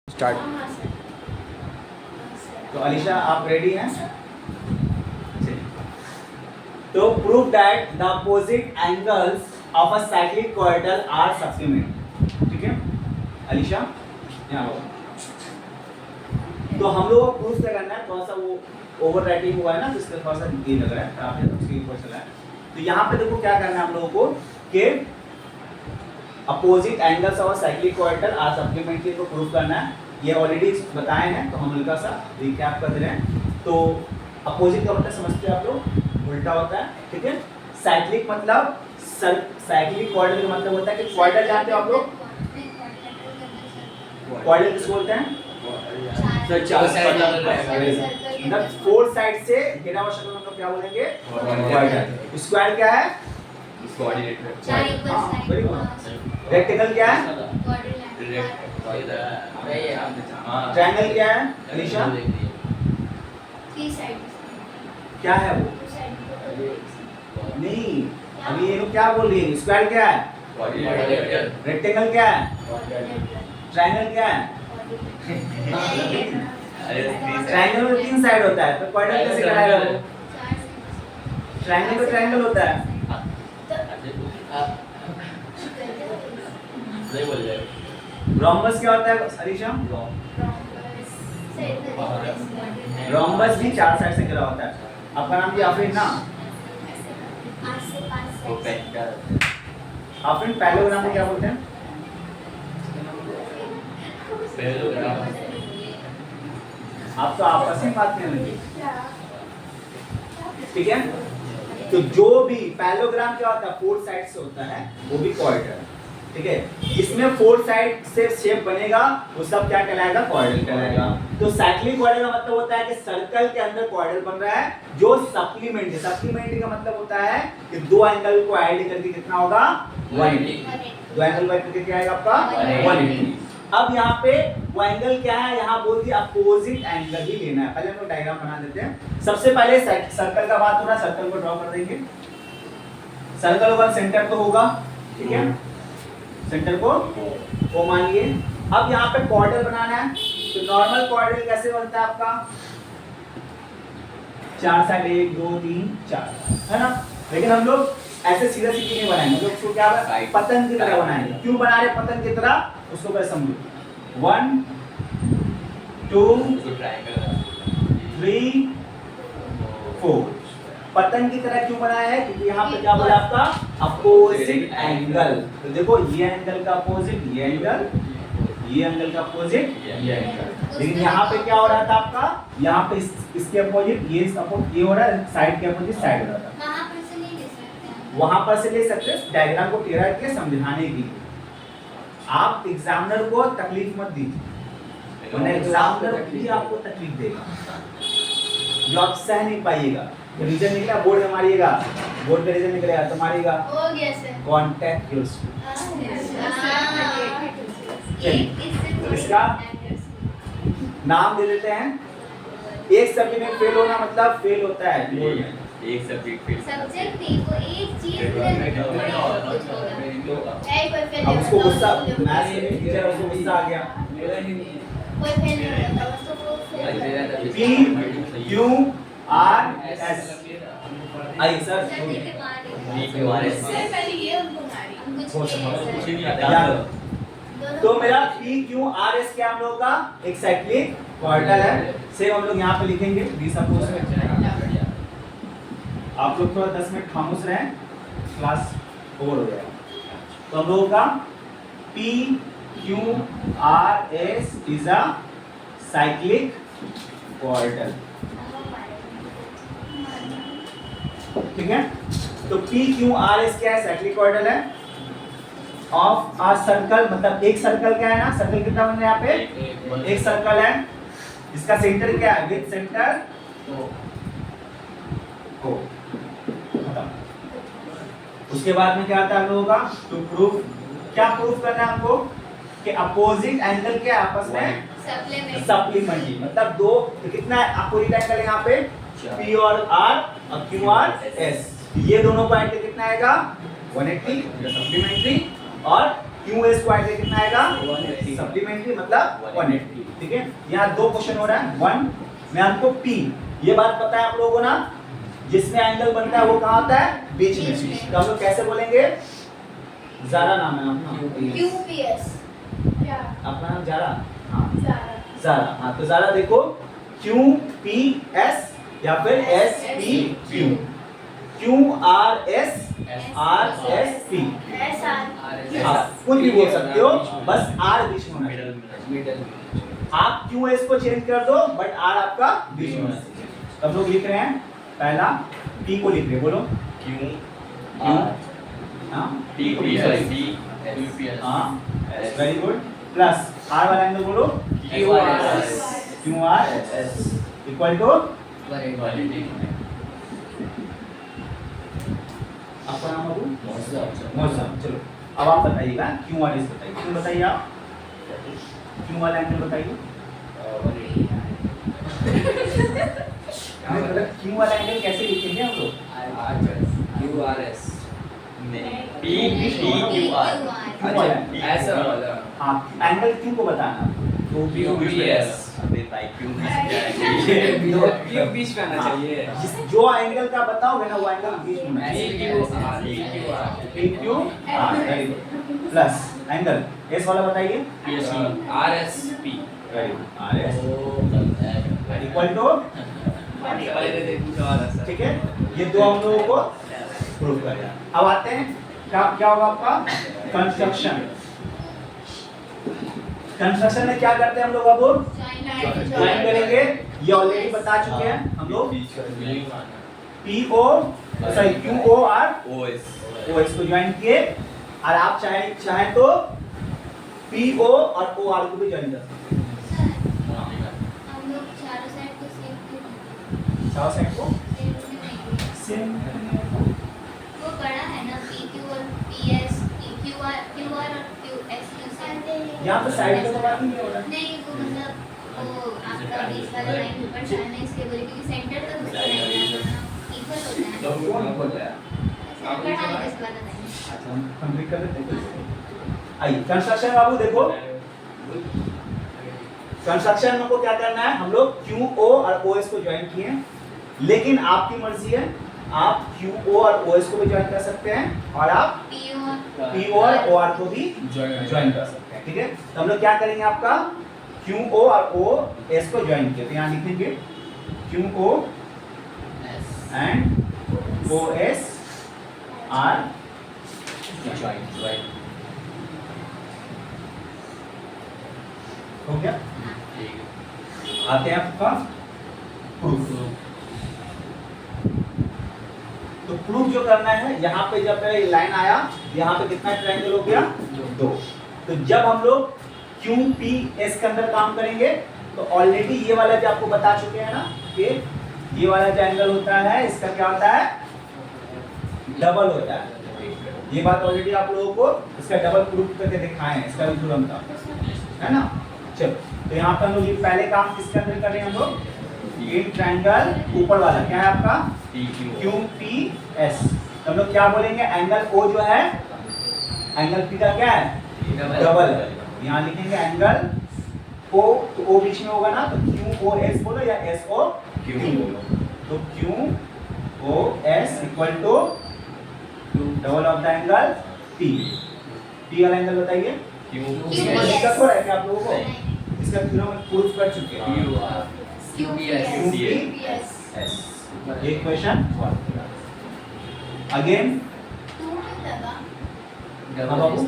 Start. तो अलीशा आप ready हैं? तो prove that the opposite angles of a cyclic corridor are supplement. ठीक है अलीशा, यहाँ आओ। तो हम लोग को प्रूफ क्या करना है, थोड़ा सा वो ओवर राइटिंग हुआ है ना, तो इसका थोड़ा सा ये लग रहा है, आपने तो स्क्रीन पर चला है। तो यहाँ पे देखो क्या करना है हम लोगों को कि opposite angles of cyclic corridor are supplementary को प्रूफ करना है। ये ऑलरेडी बताए हैं, तो हम हल्का सा रिकैप कर रहे हैं। तो अपोजिट का मतलब समझते हैं आप लोग, उल्टा होता है। ठीक है, साइक्लिक मतलब साइक्लिक कॉरिडोर का मतलब होता है कि कॉरिडोर जानते हो आप लोग, कॉरिडोर किसको बोलते हैं? मतलब फोर साइड से घेरा हुआ शक्ल मतलब क्या बोलेंगे? कॉरिडोर। स्क्वायर क्या है? रेक्टेंगल क्या है? ट्रायंगल क्या है अलीशा? क्या है वो? नहीं, अभी ये लोग क्या बोल रही है? स्क्वायर क्या है? रेक्टेंगल क्या है? ट्रायंगल क्या है? ट्रायंगल में तीन साइड होता है, तो कॉर्डर कैसे कराएगा वो? ट्रायंगल में ट्रायंगल होता है। रोम्बस क्या होता है अलीशा? रोम्बस भी चार साइड से घिरा होता है। आपका नाम भी आफरीन ना? आफरीन, पैरेललोग्राम को क्या बोलते हैं? आप तो आपस में बात करने लगे। ठीक है, तो जो भी पैरेललोग्राम क्या होता है, फोर साइड से होता है, वो भी कॉरिडोर। ठीक है, इसमें फोर साइड से शेप बनेगा, वो सब क्या कहलाएगा? कॉरिडोर कहलाएगा। तो साइक्लिक कॉरिडोर का मतलब होता है कि सर्कल के अंदर कॉरिडोर बन रहा है जो सप्लीमेंट्री। सप्लीमेंट्री का मतलब होता है कि दो एंगल को ऐड करके कितना होगा? 180। दो एंगल को ऐड करके क्या आएगा आपका? 180। अब यहाँ पे वो एंगल क्या है? यहाँ बोल दिया अपोजिट एंगल ही लेना है। पहले हम लोग डायग्राम बना देते हैं। सबसे पहले सर्कल का बात हो रहा है, सर्कल को ड्रॉ कर देंगे। सर्कल होगा, सेंटर तो होगा। ठीक है, सेंटर को मानिए। अब यहाँ पे कॉर्डर बनाना है, तो नॉर्मल कॉर्डर कैसे बनता है आपका? चार साइड, 1 2 3 4, है ना? लेकिन हम लोग ऐसे सीधा सीधी नहीं बनाएंगे, हम लोग उसको क्या पतंग की तरह बनाएंगे। क्यों बना रहे पतंग की तरह, उसको पहले समझो। 1 2 3 4 पतंग की तरह क्यों बनाया है? क्योंकि यहाँ पे क्या बोला आपका? Opposite angle. तो देखो ये एंगल का अपोजिट ये एंगल, ये एंगल का अपोजिट ये एंगल। लेकिन यहाँ पे क्या हो रहा था आपका? यहाँ पे इसके अपोजिट ये हो रहा है, साइड के अपोजिट साइड हो रहा था। वहां पर से ले सकते हैं, डायग्राम को टेढ़ा करके समझाने के लिए। आप एग्जामिनर को तकलीफ मत दीजिए, वरना एग्जामिनर भी आपको तकलीफ देगा जो आप सह नहीं पाइएगा। रीजन निकला बोर्ड में मारिएगा, बोर्ड का रीजन निकलेगा तो मारिएगा। हो गया सर, कांटेक्ट योर इसका नाम दे देते हैं। एक सब्जेक्ट में फेल होना मतलब फेल होता है बोर्ड में। एक सब्जेक्ट को एक चीज अब उसको गुस्सा, मैथ्स के टीचर उसको गुस्सा आ गया। P Q R S आई सर तो मेरा P Q R S क्या हम लोगों का? एक साइक्लिक कॉरिडोर है। सेम हम लोग यहाँ पे लिखेंगे। आप लोग थोड़ा 10 मिनट खामोश रहें, क्लास ओवर हो जाएगा। तो हम लोगों का P Q R S is a cyclic corridor. ठीक है, तो P Q R S क्या है? साइक्लिक कॉरिडोर है ऑफ अ सर्कल। मतलब एक सर्कल क्या है ना, सर्कल कितना बन रहा है यहाँ पे? एक सर्कल है, इसका सेंटर क्या है? With centre O। उसके बाद में क्या आता है हम लोगों का? टू प्रूफ, क्या प्रूफ करना है हमको? कि अपोजिट एंगल के आपस में सप्लीमेंट्री। मतलब दो, तो कितना अपोजिट एंगल यहाँ पे? P और R और Q R S, ये दोनों को ऐड करके कितना आएगा? 180 सप्लीमेंट्री। और क्यू एस स्क्वायर से कितना आएगा 180 सप्लीमेंट्री मतलब 180। ठीक है, यहाँ दो क्वेश्चन हो रहा है। वन में हमको पी, ये बात पता है आप लोगों को ना, जिसमें एंगल बनता है वो कहाँ होता है बीच बीच में। में। तो हम लोग कैसे बोलेंगे, जारा नाम है अपना, QPS क्या अपना नाम जारा, हाँ ज़्यादा जारा, हाँ तो जारा देखो क्यू पी एस या फिर S P Q, Q R S P, SR हाँ कुछ भी बोल सकते हो, बस आर बीच में होना चाहिए। मिडल आप क्यू एस को चेंज कर दो बट आर आपका बीच में होना चाहिए। तो हम लोग लिख रहे हैं पहला पी को लिख रहे हैं, बोलो क्यू क्यू, हाँ T P S T U P S हाँ वेरी गुड, प्लस आर वाला एंगल बोलो Q R S Q R S equal to आपका नाम बाबू मौसम। चलो अब आप बताइएगा क्यू आर एस बताइए, क्यों बताइए आप, क्यू वाला एंगल बताइए। क्यू वाला एंगल कैसे लिखेंगे हम लोग, Q R S P Q R अच्छा ऐसा वाला हाँ एंगल क्यू को बताना, तो क्यू पी एस अबे भाई क्यू क्यू बीच में आना चाहिए जो एंगल का बताओगे ना वो एंगल बीच में होना पी चाहिए। Q R P Q very good, plus angle S वाला बताइए, P S R S P very good R S equal to, ठीक है ये दो हम लोगों को प्रूव करें। अब आते हैं क्या क्या होगा आपका कंस्ट्रक्शन। कंस्ट्रक्शन में क्या करते हैं हम लोग, अब ज्वाइन करेंगे, ये ऑलरेडी बता चुके हैं हम लोग, P O sorry Q O R O S O S को ज्वाइन किए, और आप चाहे तो पी ओ और ओ आर को भी ज्वाइन कर सकते हैं। हम लोग चारों साइड को सेव क्यों चारों साइड को नहीं सेम, वो बड़ा है ना PQ और PS QR और QS यहाँ पे साइड पे तो बात नहीं हो रहा है। नहीं वो मतलब वो आपका बीच वाला लाइन ऊपर चढ़ना है इसलिए बोले क्योंकि सेंटर तो दूसरा लाइन है इक्वल होता है तो कौन बोल रहा है सेंटर है इस वाला लाइन अच्छा हम कंप्लीट कर देते हैं। आइए कंस्ट्रक्शन बाबू देखो, कंस्ट्रक्शन में को क्या करना है, हम लोग क्यू ओ और ओ एस को ज्वाइन किए हैं, लेकिन आपकी मर्जी है, आप क्यू ओ और ओ एस को भी ज्वाइन कर सकते हैं और आप पी ओ और ओ आर को भी ज्वाइन कर सकते हैं। ठीक है, तो हम लोग क्या करेंगे, आपका क्यू ओ और ओ एस को ज्वाइन किया, तो यहाँ लिखेंगे Q O and O S R हो गया। आते हैं आपका प्रूफ। तो प्रूफ जो करना है, यहाँ पे जब लाइन आया, यहाँ पे कितना ट्रायंगल हो गया, दो। तो जब हम लोग क्यू पी एस के अंदर काम करेंगे, तो ऑलरेडी ये वाला जो आपको बता चुके हैं ना कि ये वाला जो एंगल होता है इसका क्या होता है, डबल होता है। ये बात ऑलरेडी आप लोगों को इसका डबल प्रूफ करके दिखाए हैं, इसका भी तुरंत है ना। चलो, तो यहाँ पर हम लोग ये पहले काम किसके अंदर कर रहे हैं, हम लोग ये ट्रायंगल ऊपर वाला क्या है आपका क्यू पी एस। हम लोग क्या बोलेंगे, एंगल ओ जो है, एंगल पी का क्या है, डबल है। यहाँ लिखेंगे एंगल ओ, तो ओ बीच में होगा ना, तो क्यू ओ एस बोलो या एस ओ क्यू बोलो। तो Q O S equal to double of the angle P. P वाला एंगल बताइए, दिक्कत हो रहा है क्या आप लोगों को, इसका थ्योरम प्रूफ कर चुके हैं। एक क्वेश्चन अगेन, बाबू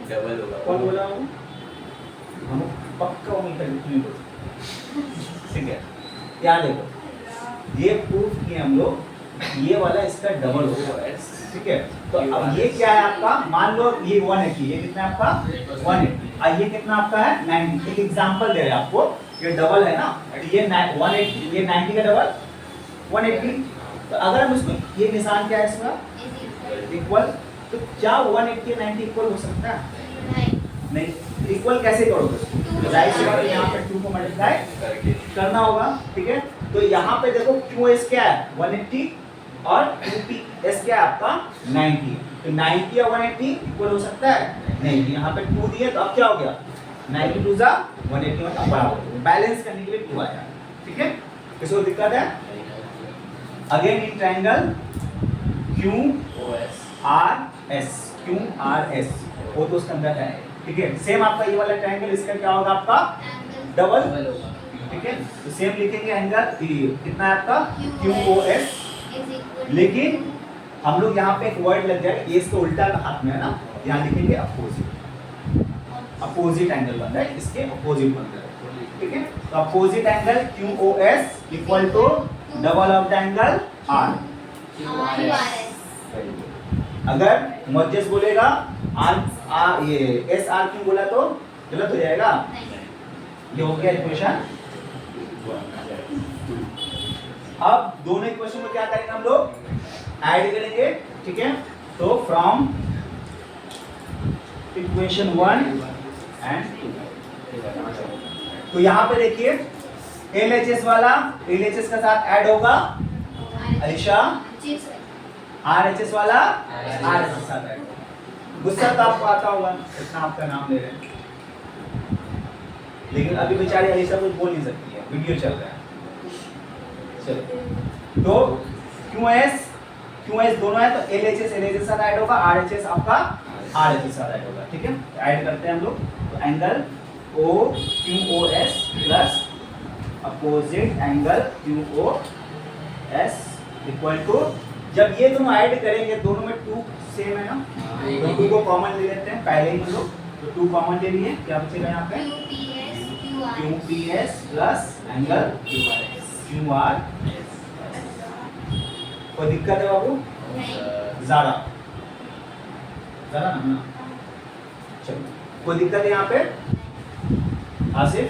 डबल होगा कौन बोला वो, हम पक्का उम्मीद करते हैं। ठीक है, क्या देखो ये प्रूफ किए हम लोग, ये वाला इसका डबल होगा। ठीक है, तो अब ये क्या है आपका, मान लो ये 180, ये कितना है आपका 180, और ये कितना आपका है 90। एक एग्जांपल दे रहे हैं आपको, ये डबल है ना, ये 180, ये 90 का डबल 180। तो अगर हम इसको, ये निशान क्या है इसका इक्वल, तो क्या 180 90 इक्वल हो सकता है, नहीं। इक्वल कैसे करोगे, राइट से बात यहाँ पे 2 को मल्टीप्लाई करके करना होगा। ठीक है, तो यहाँ पे देखो क्यू एस क्या है 180 और 2PS क्या है आपका 90। तो 90 या 180 इक्वल हो सकता है नहीं, यहाँ पे 2 दिए तो अब क्या हो गया 90 2 जा 180 मतलब बराबर, बैलेंस करने के लिए 2 आया। ठीक है, किसी को दिक्कत है? Again in triangle QRS, QRS वो तो उसके अंदर है। ठीक है, सेम आपका ये वाला ट्रायंगल, इसका क्या होगा आपका डबल। ठीक है, तो सेम लिखेंगे एंगल कितना है आपका QOS, लेकिन हम लोग यहाँ पे एक वर्ड लग जाएगा, ये इसका उल्टा हाथ में है ना, यहाँ लिखेंगे अपोजिट, अपोजिट एंगल बनता है, इसके अपोजिट बनता है। ठीक है, तो opposite angle QOS equal to double of the angle R। अगर मध्यस्थ बोलेगा R ये SR क्यों बोला तो गलत हो जाएगा। ये हो गया इक्वेशन। अब दोनों इक्वेशन को क्या करेंगे हम लोग ऐड करेंगे। ठीक है, तो फ्रॉम इक्वेशन 1 एंड 2, तो यहाँ पे देखिए LHS वाला LHS का साथ ऐड होगा अलीशा, RHS वाला RHS के साथ ऐड होगा। गुस्सा तो आपको आता होगा, इतना आपका नाम ले रहे हैं, लेकिन अभी बेचारी अलीशा कुछ बोल नहीं सकती है, वीडियो चल रहा है। चलो, तो QS दोनों है, तो LHS के साथ ऐड होगा, RHS आपका RHS के साथ ऐड होगा। ठीक है, ऐड करते हैं हम लोग, तो angle QOS plus opposite angle QOS equal to, जब ये दोनों ऐड करेंगे, दोनों में 2 सेम है ना, तो 2 को कॉमन ले लेते हैं पहले ही हम लोग, तो 2 कॉमन ले लिए, क्या बचेगा यहाँ पे QPS प्लस एंगल QR। कोई दिक्कत है बाबू? ज़्यादा ना? चलो, कोई दिक्कत है यहाँ पे आसिफ?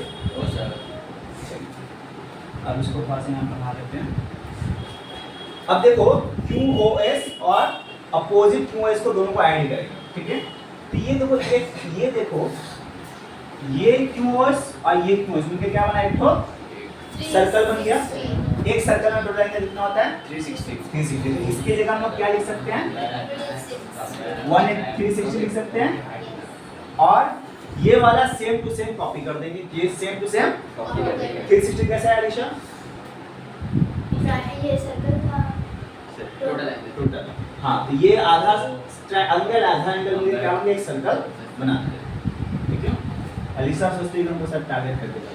अब इसको थोड़ा सा यहाँ बढ़ा देते हैं। अब देखो QOS और अपोजिट QOS को दोनों को ऐड करेंगे। ठीक है, तो ये देखो ये देखो ये QOS और ये QOS मिलकर क्या बना, एक तो सर्कल बन गया। एक सर्कल में टोटल एंगल कितना होता है 360। तो इसकी जगह हम लोग क्या लिख सकते हैं 360 लिख सकते हैं, और ये वाला सेम टू सेम कॉपी कर देंगे। ये सेम टू सेम 360 कैसा है अलीशा? ये सर्कल का टोटल। हाँ, तो ये आधा एंगल आधा एंगल मिलकर क्या बन गया, एक सर्कल बना दिया। ठीक है, अलीशा सोचते हैं हमको सब टारगेट कर देगा।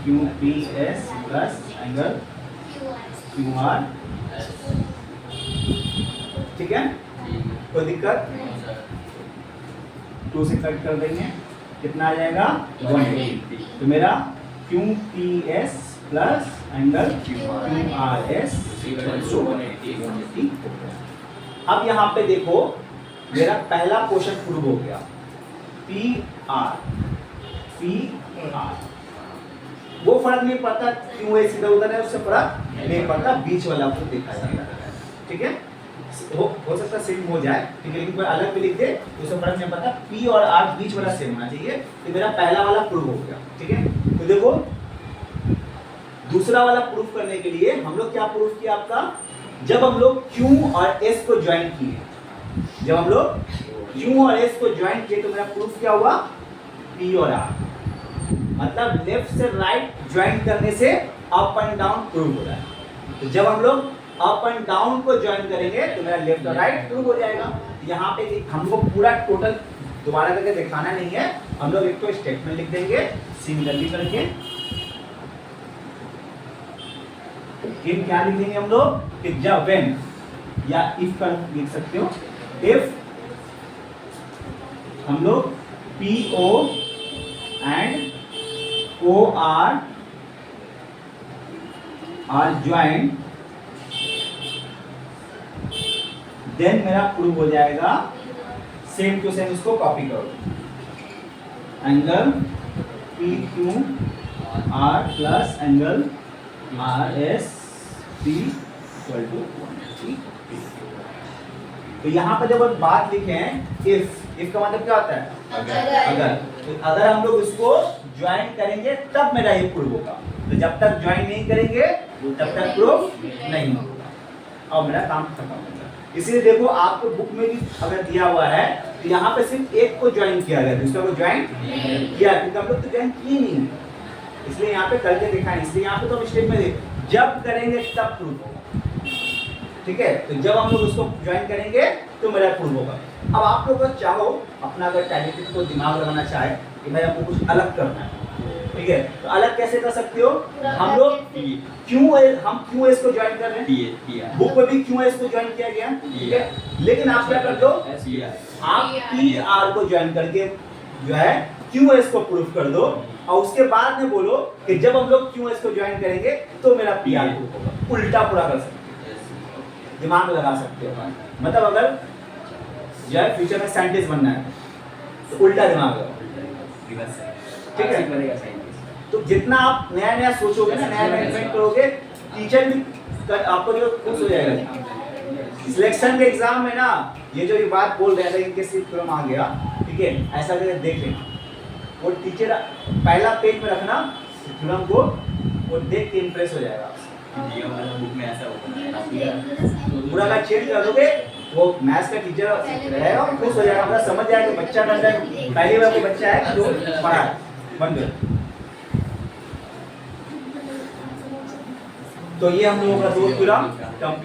QPS plus angle QR। ठीक है, कोई दिक्कत? 2 से कट कर देंगे, कितना आ जाएगा 180। तो मेरा QPS plus angle QRS equal to 180। अब यहाँ पे देखो मेरा पहला क्वेश्चन प्रूव हो गया। PR वो फर्क नहीं पड़ता क्यों ऐसे इधर उधर है, उससे फर्क नहीं पड़ता, बीच वाला आपको देखा जाएगा। ठीक है, हो सकता सेम हो जाए, ठीक है, लेकिन कोई अलग भी लिख दे तो उससे फर्क नहीं पड़ता। P और R बीच वाला सेम होना चाहिए। तो मेरा पहला वाला प्रूव हो गया। ठीक है, तो देखो दूसरा वाला प्रूफ करने के लिए हम लोग क्या प्रूफ किया आपका, जब हम लोग Q और S को ज्वाइन किए, जब हम लोग Q और S को ज्वाइन किए तो मेरा प्रूफ क्या हुआ P और R, मतलब लेफ्ट से राइट ज्वाइन करने से अप एंड डाउन प्रूव हो रहा है। तो जब हम लोग अप एंड डाउन को ज्वाइन करेंगे तो मेरा लेफ्ट और राइट प्रूव हो जाएगा। यहाँ पे हमको पूरा टोटल दोबारा करके दिखाना नहीं है, हम लोग एक तो स्टेटमेंट लिख देंगे सिमिलरली करके। इन क्या लिख देंगे हम लोग कि जब व्हेन या इफ का लिख सकते हो, इफ हम लोग PO एंड OR are joined, देन मेरा प्रूव हो जाएगा सेम टू सेम, इसको कॉपी करो, angle PQR plus angle RSP equal to 180। तो यहाँ पर जब हम बात लिखे हैं इफ का मतलब क्या होता है अगर, तो अगर हम लोग इसको ज्वाइन करेंगे तब मेरा ये प्रूव होगा। तो जब तक ज्वाइन नहीं करेंगे तब तक प्रूफ नहीं होगा और मेरा काम खत्म होगा। इसलिए देखो आपको बुक में भी अगर दिया हुआ है तो यहाँ पे सिर्फ एक को ज्वाइन किया गया, दूसरे को ज्वाइन किया, क्योंकि हम लोग तो ज्वाइन किए नहीं, इसलिए यहाँ पे करके दिखाएं। इसलिए यहाँ पे तो स्टेप में देख जब करेंगे तब प्रूफ होगा, ठीक है। तो जब हम लोग उसको ज्वाइन करेंगे तो मेरा प्रूफ होगा। अब आप लोग अगर चाहो अपना अगर टैलेंटेड को दिमाग लगाना चाहे कि भाई हमको कुछ अलग करना है, ठीक है, तो अलग कैसे कर सकते हो? हम लोग क्यों इसको ज्वाइन कर रहे हैं, बुक में भी क्यों इसको ज्वाइन किया गया, ठीक है, लेकिन आप क्या कर दो, आप PR को ज्वाइन करके जो है क्यों इसको प्रूफ कर दो और उसके बाद में बोलो कि जब हम लोग क्यों इसको ज्वाइन करेंगे तो मेरा PR प्रूफ होगा। उल्टा पूरा कर सकते हो, दिमाग लगा सकते हो। मतलब अगर जो है फ्यूचर में साइंटिस्ट बनना है तो उल्टा दिमाग लगाओ, ठीक है। बनेगा साइंटिस्ट। तो जितना आप नया नया सोचोगे ना, नया नया इन्वेंट करोगे, टीचर भी आपको जो खुश हो जाएगा। सिलेक्शन के एग्जाम में ना ये जो ये बात बोल रहे थे इनके सिर्फ तुरंत आ गया, ठीक है, ऐसा करके देख लेना। वो टीचर पहला पेज में रखना तुरंत को, वो देख के इम्प्रेस हो जाएगा। बुक में ऐसा होता है पूरा का चेंज कर दोगे, वो मैथ्स का टीचर रहेगा खुश हो जाएगा, मतलब समझ जाएगा बच्चा का पहली बार कोई बच्चा है जो पढ़ा है, बन गया। तो ये हम लोगों का 2 पूरा कंप्लीट।